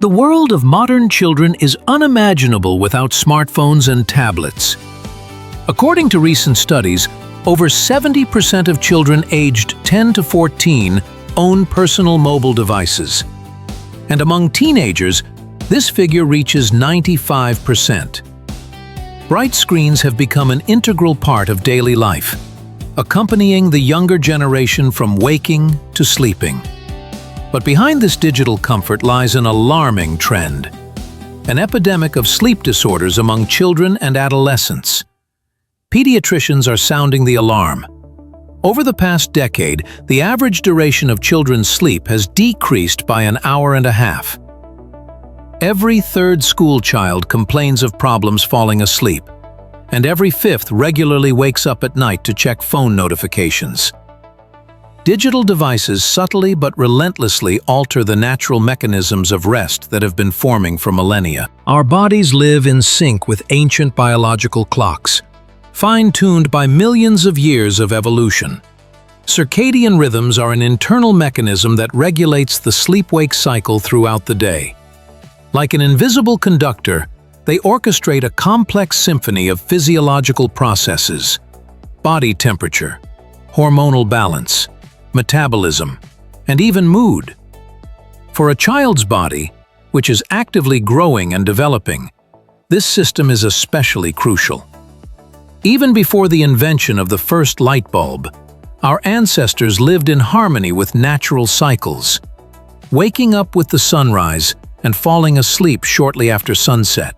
The world of modern children is unimaginable without smartphones and tablets. According to recent studies, over 70% of children aged 10 to 14 own personal mobile devices. And among teenagers, this figure reaches 95%. Bright screens have become an integral part of daily life, accompanying the younger generation from waking to sleeping. But behind this digital comfort lies an alarming trend, an epidemic of sleep disorders among children and adolescents. Pediatricians are sounding the alarm. Over the past decade, the average duration of children's sleep has decreased by an hour and a half. Every third school child complains of problems falling asleep, and every fifth regularly wakes up at night to check phone notifications. Digital devices subtly but relentlessly alter the natural mechanisms of rest that have been forming for millennia. Our bodies live in sync with ancient biological clocks, fine-tuned by millions of years of evolution. Circadian rhythms are an internal mechanism that regulates the sleep-wake cycle throughout the day. Like an invisible conductor, they orchestrate a complex symphony of physiological processes: body temperature, hormonal balance, metabolism, and even mood. For a child's body, which is actively growing and developing, this system is especially crucial. Even before the invention of the first light bulb, our ancestors lived in harmony with natural cycles, waking up with the sunrise and falling asleep shortly after sunset.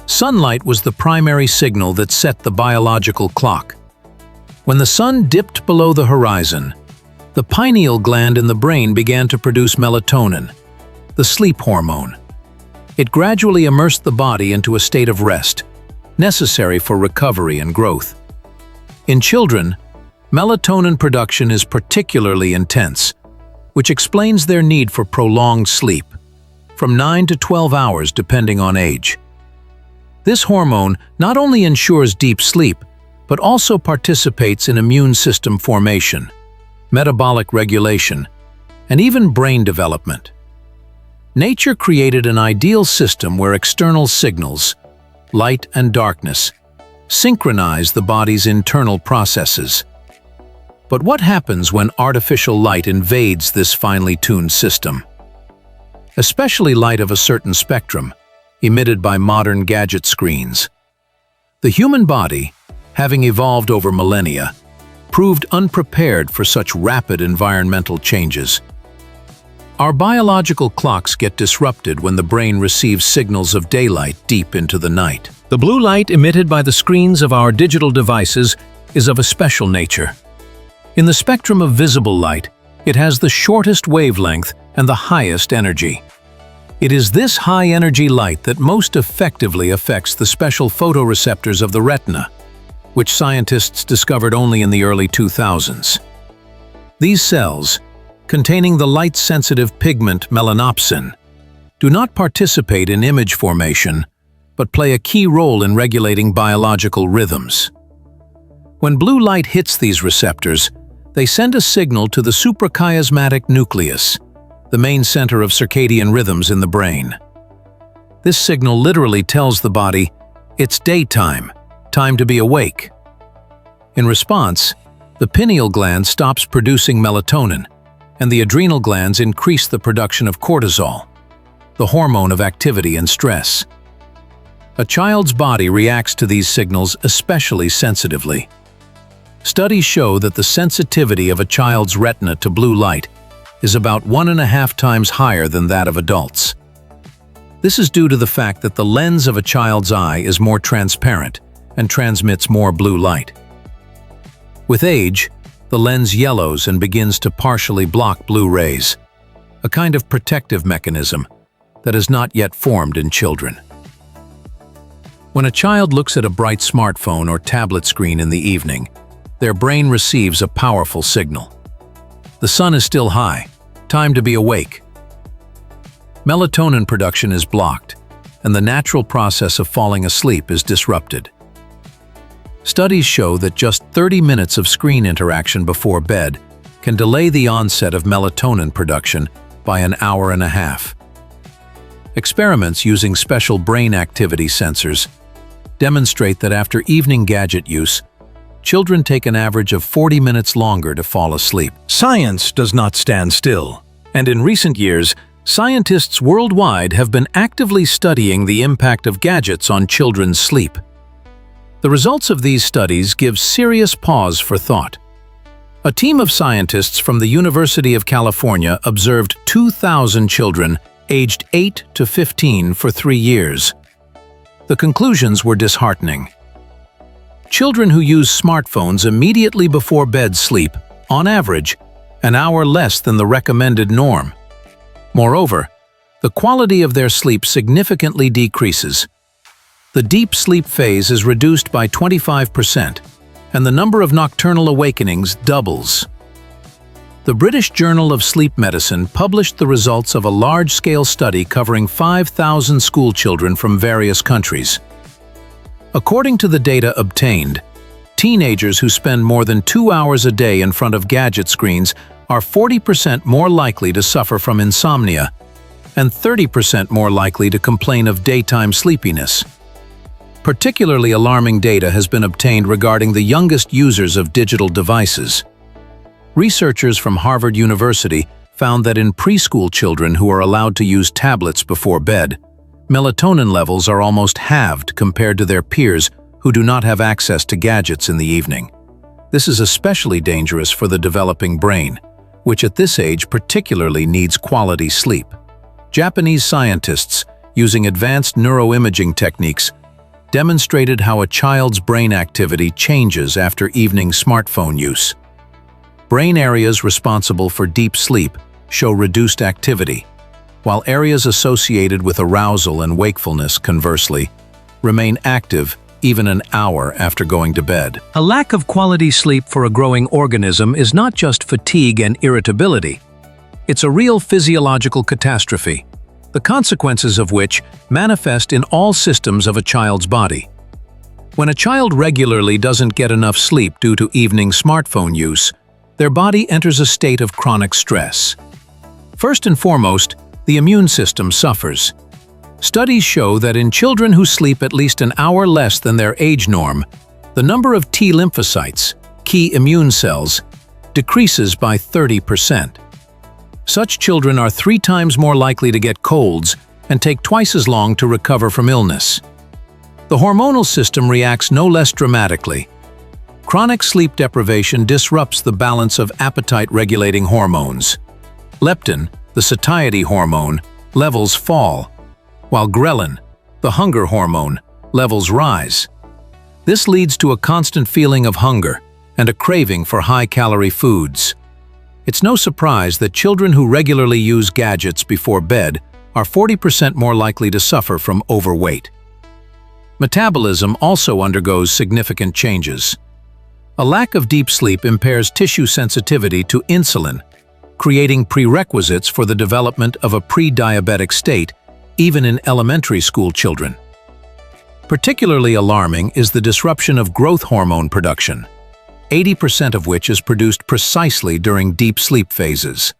Sunlight was the primary signal that set the biological clock. When the sun dipped below the horizon, the pineal gland in the brain began to produce melatonin, the sleep hormone. It gradually immersed the body into a state of rest, necessary for recovery and growth. In children, melatonin production is particularly intense, which explains their need for prolonged sleep, from 9 to 12 hours depending on age. This hormone not only ensures deep sleep, but also participates in immune system formation, metabolic regulation, and even brain development. Nature created an ideal system where external signals, light and darkness, synchronize the body's internal processes. But what happens when artificial light invades this finely tuned system? Especially light of a certain spectrum, emitted by modern gadget screens. The human body, having evolved over millennia, proved unprepared for such rapid environmental changes. Our biological clocks get disrupted when the brain receives signals of daylight deep into the night. The blue light emitted by the screens of our digital devices is of a special nature. In the spectrum of visible light, it has the shortest wavelength and the highest energy. It is this high-energy light that most effectively affects the special photoreceptors of the retina, which scientists discovered only in the early 2000s. These cells, containing the light-sensitive pigment melanopsin, do not participate in image formation, but play a key role in regulating biological rhythms. When blue light hits these receptors, they send a signal to the suprachiasmatic nucleus, the main center of circadian rhythms in the brain. This signal literally tells the body, "It's daytime, time to be awake." In response, the pineal gland stops producing melatonin, and the adrenal glands increase the production of cortisol, the hormone of activity and stress. A child's body reacts to these signals especially sensitively. Studies show that the sensitivity of a child's retina to blue light is about 1.5 times higher than that of adults. This is due to the fact that the lens of a child's eye is more transparent and transmits more blue light. With age, the lens yellows and begins to partially block blue rays, a kind of protective mechanism that has not yet formed in children. When a child looks at a bright smartphone or tablet screen in the evening, their brain receives a powerful signal. The sun is still high, time to be awake. Melatonin production is blocked, and the natural process of falling asleep is disrupted. Studies show that just 30 minutes of screen interaction before bed can delay the onset of melatonin production by an hour and a half. Experiments using special brain activity sensors demonstrate that after evening gadget use, children take an average of 40 minutes longer to fall asleep. Science does not stand still, and in recent years, scientists worldwide have been actively studying the impact of gadgets on children's sleep. The results of these studies give serious pause for thought. A team of scientists from the University of California observed 2,000 children aged 8 to 15 for 3 years. The conclusions were disheartening. Children who use smartphones immediately before bed sleep, on average, an hour less than the recommended norm. Moreover, the quality of their sleep significantly decreases. The deep sleep phase is reduced by 25%, and the number of nocturnal awakenings doubles. The British Journal of Sleep Medicine published the results of a large-scale study covering 5,000 schoolchildren from various countries. According to the data obtained, teenagers who spend more than 2 hours a day in front of gadget screens are 40% more likely to suffer from insomnia and 30% more likely to complain of daytime sleepiness. Particularly alarming data has been obtained regarding the youngest users of digital devices. Researchers from Harvard University found that in preschool children who are allowed to use tablets before bed, melatonin levels are almost halved compared to their peers who do not have access to gadgets in the evening. This is especially dangerous for the developing brain, which at this age particularly needs quality sleep. Japanese scientists, using advanced neuroimaging techniques, demonstrated how a child's brain activity changes after evening smartphone use. Brain areas responsible for deep sleep show reduced activity, while areas associated with arousal and wakefulness, conversely, remain active even an hour after going to bed. A lack of quality sleep for a growing organism is not just fatigue and irritability. It's a real physiological catastrophe, the consequences of which manifest in all systems of a child's body. When a child regularly doesn't get enough sleep due to evening smartphone use, their body enters a state of chronic stress. First and foremost, the immune system suffers. Studies show that in children who sleep at least an hour less than their age norm, the number of T lymphocytes, key immune cells, decreases by 30%. Such children are 3 times more likely to get colds and take twice as long to recover from illness. The hormonal system reacts no less dramatically. Chronic sleep deprivation disrupts the balance of appetite-regulating hormones. Leptin, the satiety hormone, levels fall, while ghrelin, the hunger hormone, levels rise. This leads to a constant feeling of hunger and a craving for high-calorie foods. It's no surprise that children who regularly use gadgets before bed are 40% more likely to suffer from overweight. Metabolism also undergoes significant changes. A lack of deep sleep impairs tissue sensitivity to insulin, creating prerequisites for the development of a pre-diabetic state, even in elementary school children. Particularly alarming is the disruption of growth hormone production, 80% of which is produced precisely during deep sleep phases.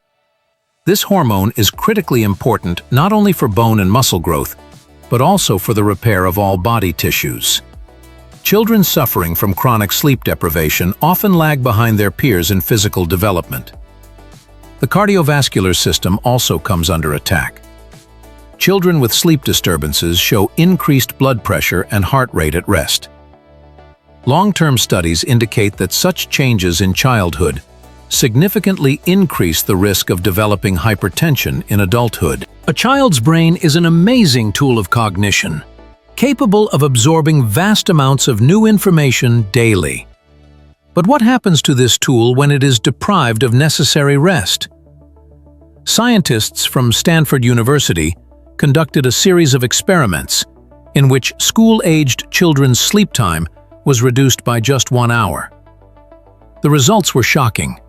This hormone is critically important not only for bone and muscle growth, but also for the repair of all body tissues. Children suffering from chronic sleep deprivation often lag behind their peers in physical development. The cardiovascular system also comes under attack. Children with sleep disturbances show increased blood pressure and heart rate at rest. Long-term studies indicate that such changes in childhood significantly increase the risk of developing hypertension in adulthood. A child's brain is an amazing tool of cognition, capable of absorbing vast amounts of new information daily. But what happens to this tool when it is deprived of necessary rest? Scientists from Stanford University conducted a series of experiments in which school-aged children's sleep time was reduced by just 1 hour. The results were shocking.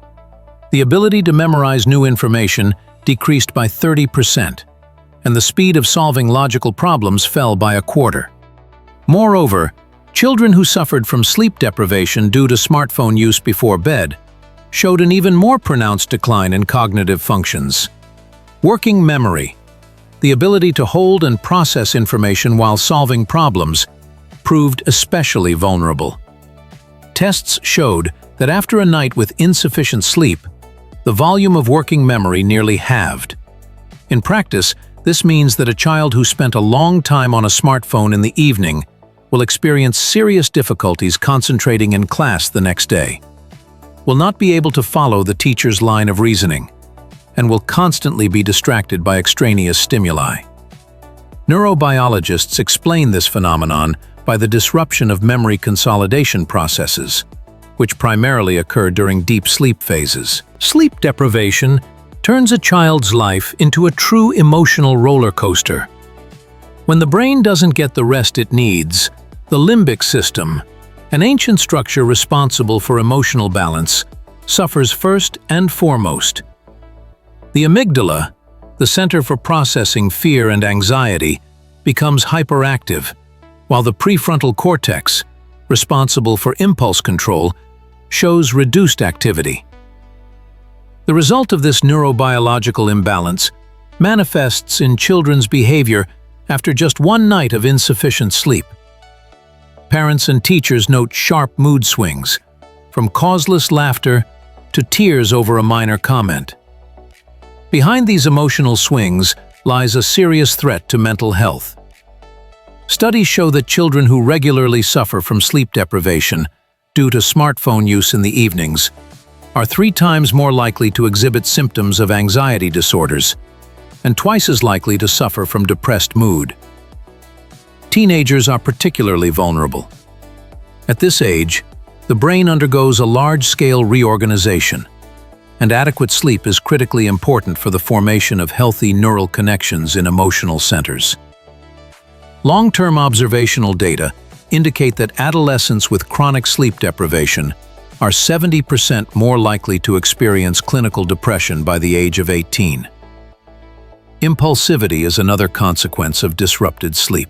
The ability to memorize new information decreased by 30%, and the speed of solving logical problems fell by a quarter. Moreover, children who suffered from sleep deprivation due to smartphone use before bed showed an even more pronounced decline in cognitive functions. Working memory. the ability to hold and process information while solving problems proved especially vulnerable. Tests showed that after a night with insufficient sleep, the volume of working memory nearly halved. In practice, this means that a child who spent a long time on a smartphone in the evening will experience serious difficulties concentrating in class the next day, will not be able to follow the teacher's line of reasoning, and will constantly be distracted by extraneous stimuli. Neurobiologists explain this phenomenon by the disruption of memory consolidation processes, which primarily occur during deep sleep phases. Sleep deprivation turns a child's life into a true emotional roller coaster. When the brain doesn't get the rest it needs, the limbic system, an ancient structure responsible for emotional balance, suffers first and foremost. The amygdala, the center for processing fear and anxiety, becomes hyperactive, while the prefrontal cortex, responsible for impulse control, shows reduced activity. The result of this neurobiological imbalance manifests in children's behavior after just one night of insufficient sleep. Parents and teachers note sharp mood swings, from causeless laughter to tears over a minor comment. Behind these emotional swings lies a serious threat to mental health. Studies show that children who regularly suffer from sleep deprivation due to smartphone use in the evenings are 3 times more likely to exhibit symptoms of anxiety disorders and twice as likely to suffer from depressed mood. Teenagers are particularly vulnerable. At this age, the brain undergoes a large-scale reorganization, and adequate sleep is critically important for the formation of healthy neural connections in emotional centers. Long-term observational data indicate that adolescents with chronic sleep deprivation are 70% more likely to experience clinical depression by the age of 18. Impulsivity is another consequence of disrupted sleep.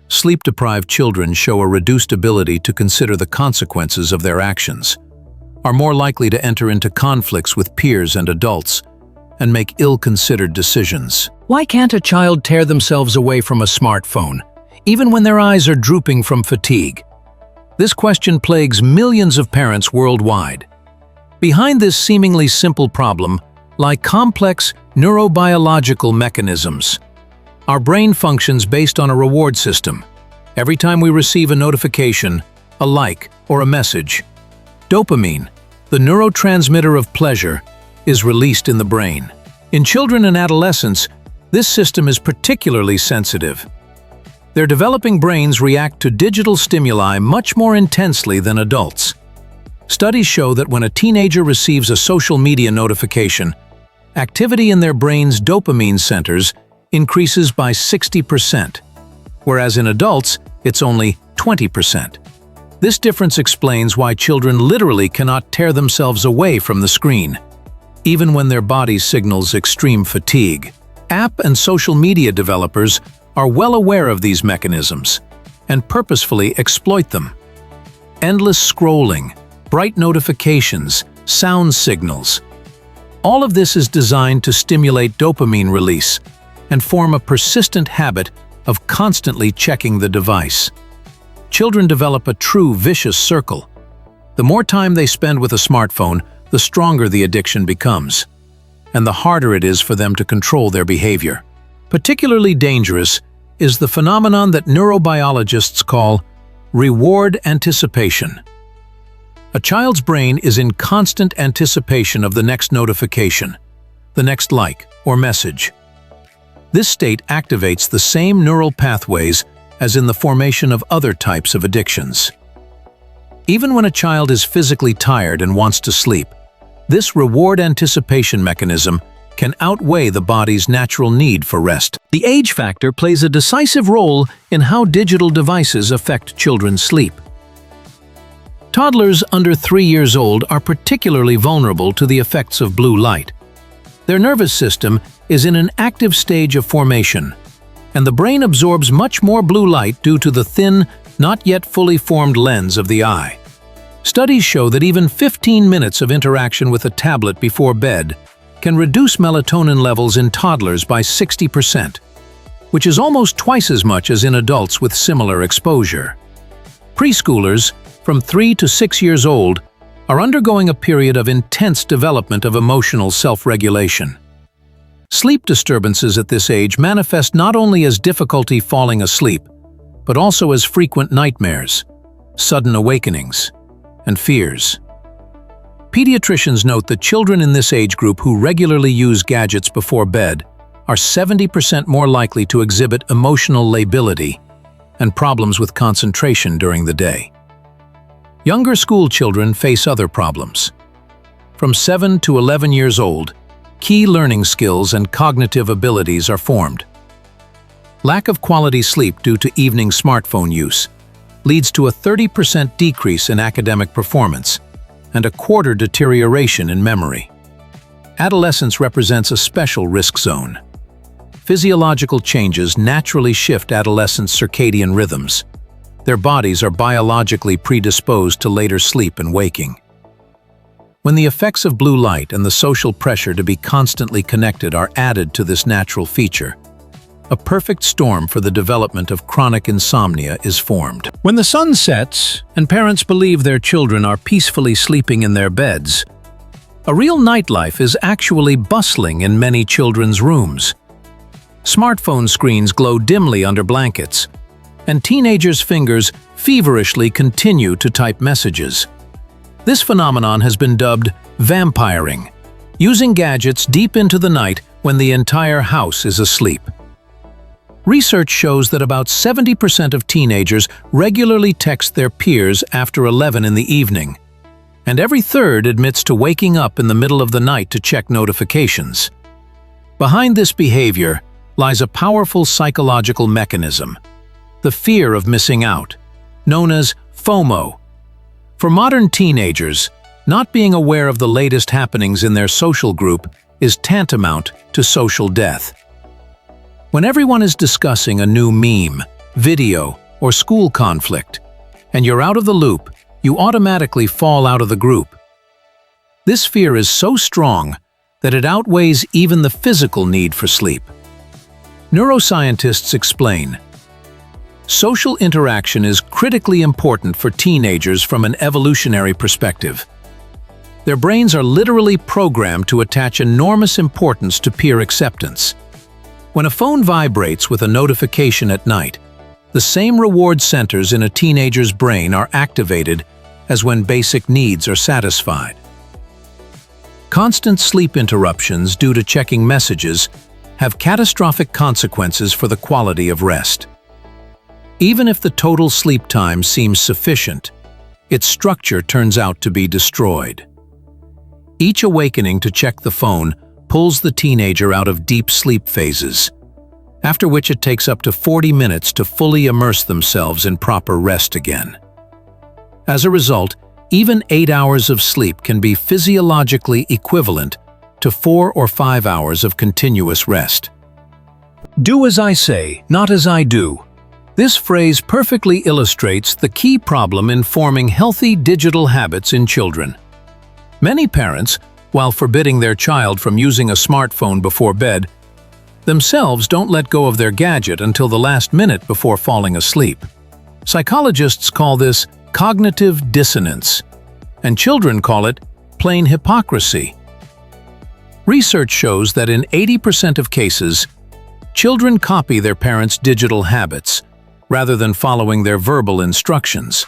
Sleep-deprived children show a reduced ability to consider the consequences of their actions, are more likely to enter into conflicts with peers and adults, and make ill-considered decisions. Why can't a child tear themselves away from a smartphone, even when their eyes are drooping from fatigue? This question plagues millions of parents worldwide. Behind this seemingly simple problem lie complex neurobiological mechanisms. Our brain functions based on a reward system. Every time we receive a notification, a like, or a message, dopamine, the neurotransmitter of pleasure, is released in the brain. In children and adolescents, this system is particularly sensitive. Their developing brains react to digital stimuli much more intensely than adults. Studies show that when a teenager receives a social media notification, activity in their brain's dopamine centers increases by 60%, whereas in adults, it's only 20%. This difference explains why children literally cannot tear themselves away from the screen, even when their body signals extreme fatigue. App and social media developers are well aware of these mechanisms and purposefully exploit them. Endless scrolling, bright notifications, sound signals. All of this is designed to stimulate dopamine release and form a persistent habit of constantly checking the device. Children develop a true vicious circle. The more time they spend with a smartphone, the stronger the addiction becomes, and the harder it is for them to control their behavior. Particularly dangerous is the phenomenon that neurobiologists call reward anticipation. A child's brain is in constant anticipation of the next notification, the next like or message. This state activates the same neural pathways as in the formation of other types of addictions. Even when a child is physically tired and wants to sleep, this reward anticipation mechanism can outweigh the body's natural need for rest. The age factor plays a decisive role in how digital devices affect children's sleep. Toddlers under 3 years old are particularly vulnerable to the effects of blue light. Their nervous system is in an active stage of formation, and the brain absorbs much more blue light due to the thin, not yet fully formed lens of the eye. Studies show that even 15 minutes of interaction with a tablet before bed can reduce melatonin levels in toddlers by 60%, which is almost twice as much as in adults with similar exposure. Preschoolers, from 3 to 6 years old, are undergoing a period of intense development of emotional self-regulation. Sleep disturbances at this age manifest not only as difficulty falling asleep, but also as frequent nightmares, sudden awakenings, and fears. Pediatricians note that children in this age group who regularly use gadgets before bed are 70% more likely to exhibit emotional lability and problems with concentration during the day. Younger school children face other problems. From 7 to 11 years old, key learning skills and cognitive abilities are formed. Lack of quality sleep due to evening smartphone use leads to a 30% decrease in academic performance and a quarter deterioration in memory. Adolescence represents a special risk zone. Physiological changes naturally shift adolescents' circadian rhythms. Their bodies are biologically predisposed to later sleep and waking. When the effects of blue light and the social pressure to be constantly connected are added to this natural feature, a perfect storm for the development of chronic insomnia is formed. When the sun sets and parents believe their children are peacefully sleeping in their beds, a real nightlife is actually bustling in many children's rooms. Smartphone screens glow dimly under blankets, and teenagers' fingers feverishly continue to type messages. This phenomenon has been dubbed vampiring, using gadgets deep into the night when the entire house is asleep. Research shows that about 70% of teenagers regularly text their peers after 11 in the evening, and every third admits to waking up in the middle of the night to check notifications. Behind this behavior lies a powerful psychological mechanism, the fear of missing out, known as FOMO. For modern teenagers, not being aware of the latest happenings in their social group is tantamount to social death. When everyone is discussing a new meme, video, or school conflict, and you're out of the loop, you automatically fall out of the group. This fear is so strong that it outweighs even the physical need for sleep. Neuroscientists explain, social interaction is critically important for teenagers from an evolutionary perspective. Their brains are literally programmed to attach enormous importance to peer acceptance. When a phone vibrates with a notification at night, the same reward centers in a teenager's brain are activated as when basic needs are satisfied. Constant sleep interruptions due to checking messages have catastrophic consequences for the quality of rest. Even if the total sleep time seems sufficient, its structure turns out to be destroyed. Each awakening to check the phone pulls the teenager out of deep sleep phases, after which it takes up to 40 minutes to fully immerse themselves in proper rest again. As a result, even 8 hours of sleep can be physiologically equivalent to 4 or 5 hours of continuous rest. Do as I say, not as I do. This phrase perfectly illustrates the key problem in forming healthy digital habits in children. Many parents, while forbidding their child from using a smartphone before bed, themselves don't let go of their gadget until the last minute before falling asleep. Psychologists call this cognitive dissonance, and children call it plain hypocrisy. Research shows that in 80% of cases, children copy their parents' digital habits rather than following their verbal instructions.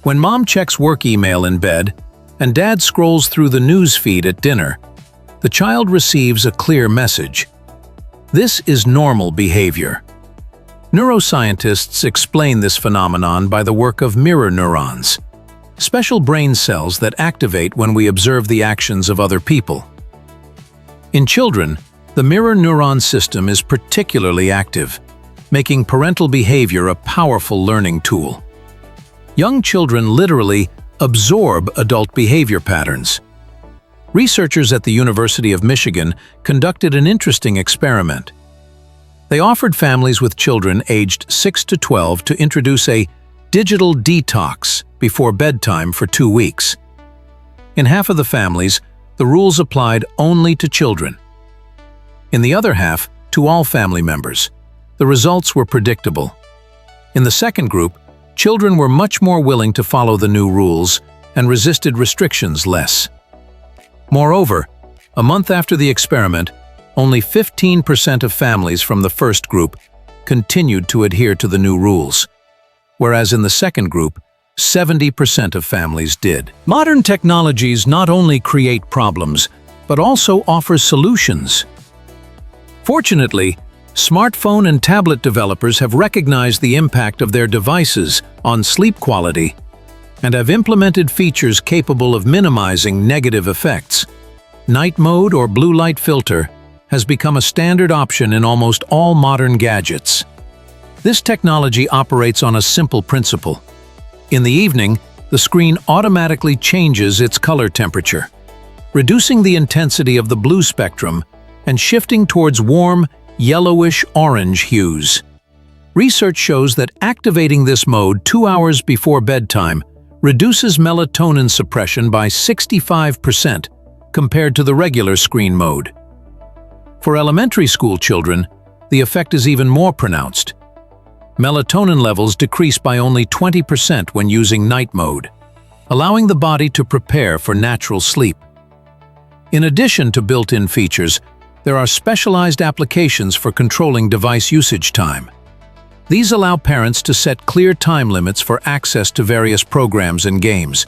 When mom checks work email in bed and dad scrolls through the news feed at dinner, the child receives a clear message. This is normal behavior. Neuroscientists explain this phenomenon by the work of mirror neurons, special brain cells that activate when we observe the actions of other people. In children, the mirror neuron system is particularly active, making parental behavior a powerful learning tool. Young children literally absorb adult behavior patterns. Researchers at the University of Michigan conducted an interesting experiment. They offered families with children aged 6 to 12 to introduce a digital detox before bedtime for 2 weeks. In half of the families, the rules applied only to children. In the other half, to all family members. The results were predictable. In the second group, children were much more willing to follow the new rules and resisted restrictions less. Moreover, a month after the experiment, only 15% of families from the first group continued to adhere to the new rules, whereas in the second group, 70% of families did. Modern technologies not only create problems, but also offer solutions. Fortunately, smartphone and tablet developers have recognized the impact of their devices on sleep quality and have implemented features capable of minimizing negative effects. Night mode or blue light filter has become a standard option in almost all modern gadgets. This technology operates on a simple principle. In the evening, the screen automatically changes its color temperature, reducing the intensity of the blue spectrum and shifting towards warm, yellowish-orange hues. Research shows that activating this mode 2 hours before bedtime reduces melatonin suppression by 65% compared to the regular screen mode. For elementary school children, the effect is even more pronounced. Melatonin levels decrease by only 20% when using night mode, allowing the body to prepare for natural sleep. In addition to built-in features, there are specialized applications for controlling device usage time. These allow parents to set clear time limits for access to various programs and games,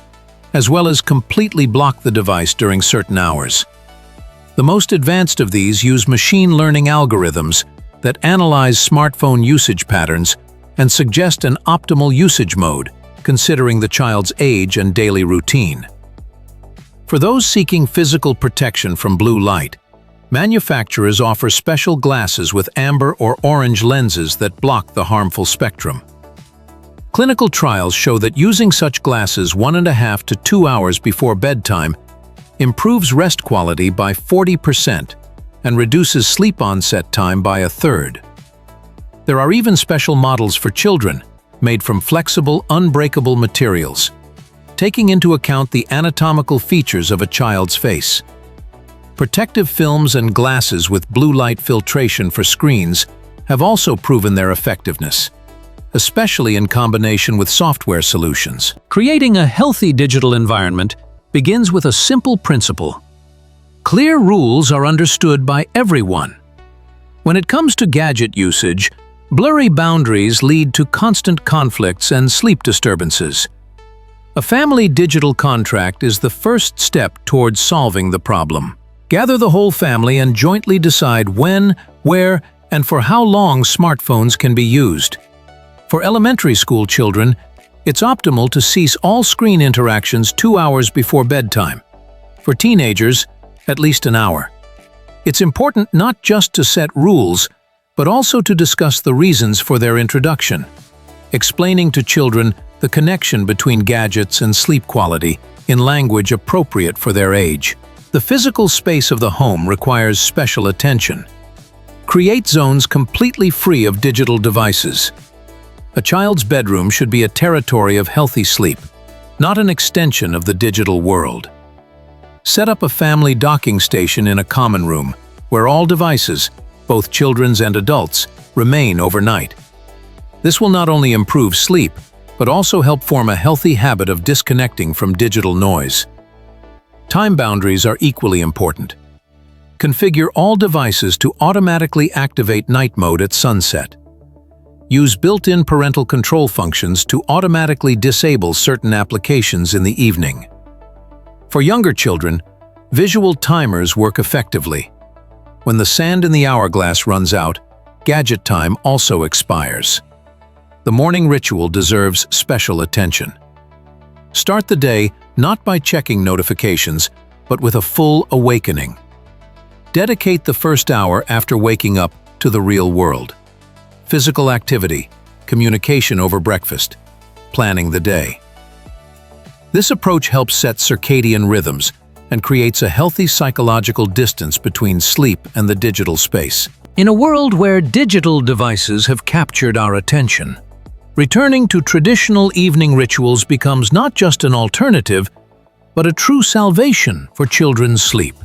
as well as completely block the device during certain hours. The most advanced of these use machine learning algorithms that analyze smartphone usage patterns and suggest an optimal usage mode, considering the child's age and daily routine. For those seeking physical protection from blue light, manufacturers offer special glasses with amber or orange lenses that block the harmful spectrum. Clinical trials show that using such glasses 1.5 to 2 hours before bedtime improves rest quality by 40% and reduces sleep onset time by 1/3. There are even special models for children, made from flexible, unbreakable materials, taking into account the anatomical features of a child's face. Protective films and glasses with blue light filtration for screens have also proven their effectiveness, especially in combination with software solutions. Creating a healthy digital environment begins with a simple principle. Clear rules are understood by everyone. When it comes to gadget usage, blurry boundaries lead to constant conflicts and sleep disturbances. A family digital contract is the first step towards solving the problem. Gather the whole family and jointly decide when, where, and for how long smartphones can be used. For elementary school children, it's optimal to cease all screen interactions 2 hours before bedtime. For teenagers, at least an hour. It's important not just to set rules, but also to discuss the reasons for their introduction, explaining to children the connection between gadgets and sleep quality in language appropriate for their age. The physical space of the home requires special attention. Create zones completely free of digital devices. A child's bedroom should be a territory of healthy sleep, not an extension of the digital world. Set up a family docking station in a common room, where all devices, both children's and adults, remain overnight. This will not only improve sleep, but also help form a healthy habit of disconnecting from digital noise. Time boundaries are equally important. Configure all devices to automatically activate night mode at sunset. Use built-in parental control functions to automatically disable certain applications in the evening. For younger children, visual timers work effectively. When the sand in the hourglass runs out, gadget time also expires. The morning ritual deserves special attention. Start the day not by checking notifications, but with a full awakening. Dedicate the first hour after waking up to the real world. Physical activity, communication over breakfast, planning the day. This approach helps set circadian rhythms and creates a healthy psychological distance between sleep and the digital space. In a world where digital devices have captured our attention, returning to traditional evening rituals becomes not just an alternative, but a true salvation for children's sleep.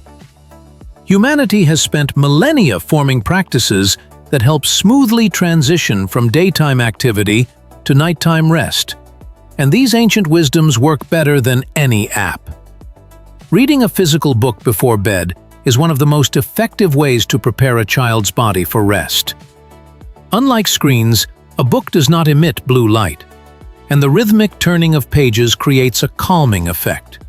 Humanity has spent millennia forming practices that help smoothly transition from daytime activity to nighttime rest. And these ancient wisdoms work better than any app. Reading a physical book before bed is one of the most effective ways to prepare a child's body for rest. Unlike screens, a book does not emit blue light, and the rhythmic turning of pages creates a calming effect.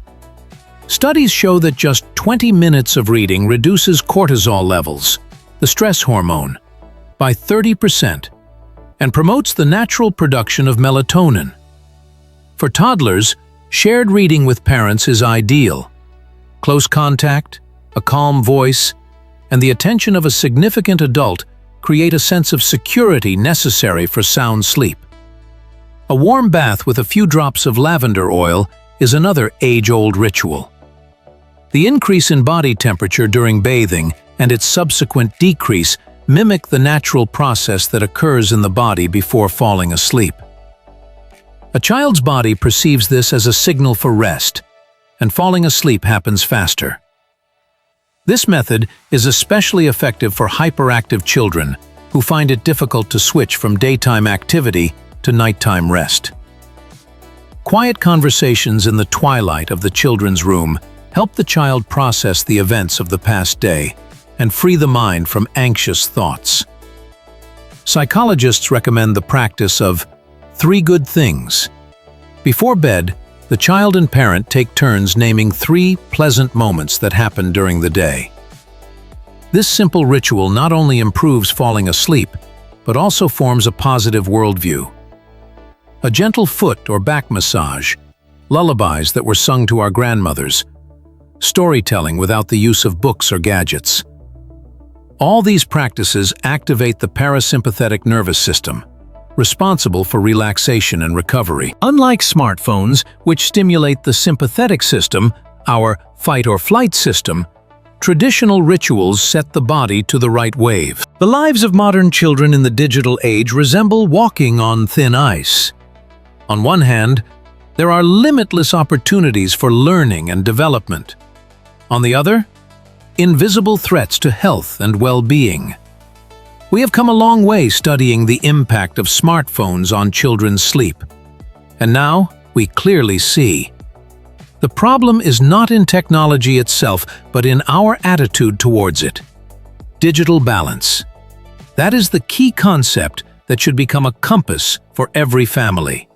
Studies show that just 20 minutes of reading reduces cortisol levels, the stress hormone, by 30% and promotes the natural production of melatonin. For toddlers, shared reading with parents is ideal. Close contact, a calm voice, and the attention of a significant adult create a sense of security necessary for sound sleep. A warm bath with a few drops of lavender oil is another age-old ritual. The increase in body temperature during bathing and its subsequent decrease mimic the natural process that occurs in the body before falling asleep. A child's body perceives this as a signal for rest, and falling asleep happens faster. This method is especially effective for hyperactive children who find it difficult to switch from daytime activity to nighttime rest. Quiet conversations in the twilight of the children's room help the child process the events of the past day and free the mind from anxious thoughts. Psychologists recommend the practice of 3 good things. Before bed, the child and parent take turns naming 3 pleasant moments that happened during the day. This simple ritual not only improves falling asleep, but also forms a positive worldview. A gentle foot or back massage, lullabies that were sung to our grandmothers, storytelling without the use of books or gadgets. All these practices activate the parasympathetic nervous system, responsible for relaxation and recovery. Unlike smartphones, which stimulate the sympathetic system, our fight-or-flight system, traditional rituals set the body to the right wave. The lives of modern children in the digital age resemble walking on thin ice. On one hand, there are limitless opportunities for learning and development. On the other, invisible threats to health and well-being. We have come a long way studying the impact of smartphones on children's sleep. And now, we clearly see. The problem is not in technology itself, but in our attitude towards it. Digital balance. That is the key concept that should become a compass for every family.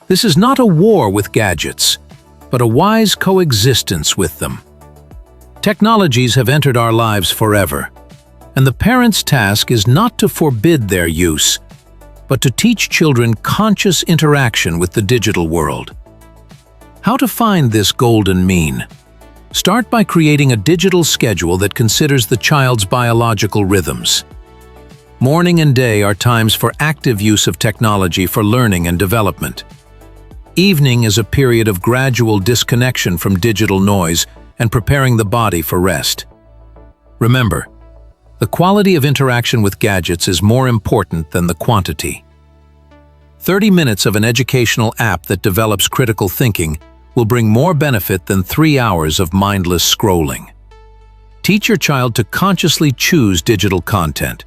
This is not a war with gadgets, but a wise coexistence with them. Technologies have entered our lives forever, and the parent's task is not to forbid their use, but to teach children conscious interaction with the digital world. How to find this golden mean? Start by creating a digital schedule that considers the child's biological rhythms. Morning and day are times for active use of technology for learning and development. Evening is a period of gradual disconnection from digital noise and preparing the body for rest. Remember, the quality of interaction with gadgets is more important than the quantity. 30 minutes of an educational app that develops critical thinking will bring more benefit than 3 hours of mindless scrolling. Teach your child to consciously choose digital content.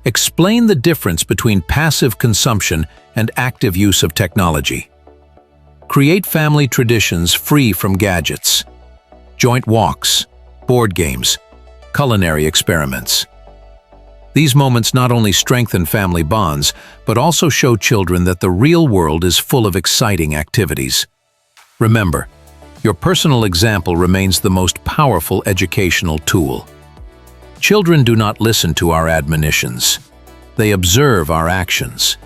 Explain the difference between passive consumption and active use of technology. Create family traditions free from gadgets. Joint walks, board games, culinary experiments. These moments not only strengthen family bonds, but also show children that the real world is full of exciting activities. Remember, your personal example remains the most powerful educational tool. Children do not listen to our admonitions. They observe our actions.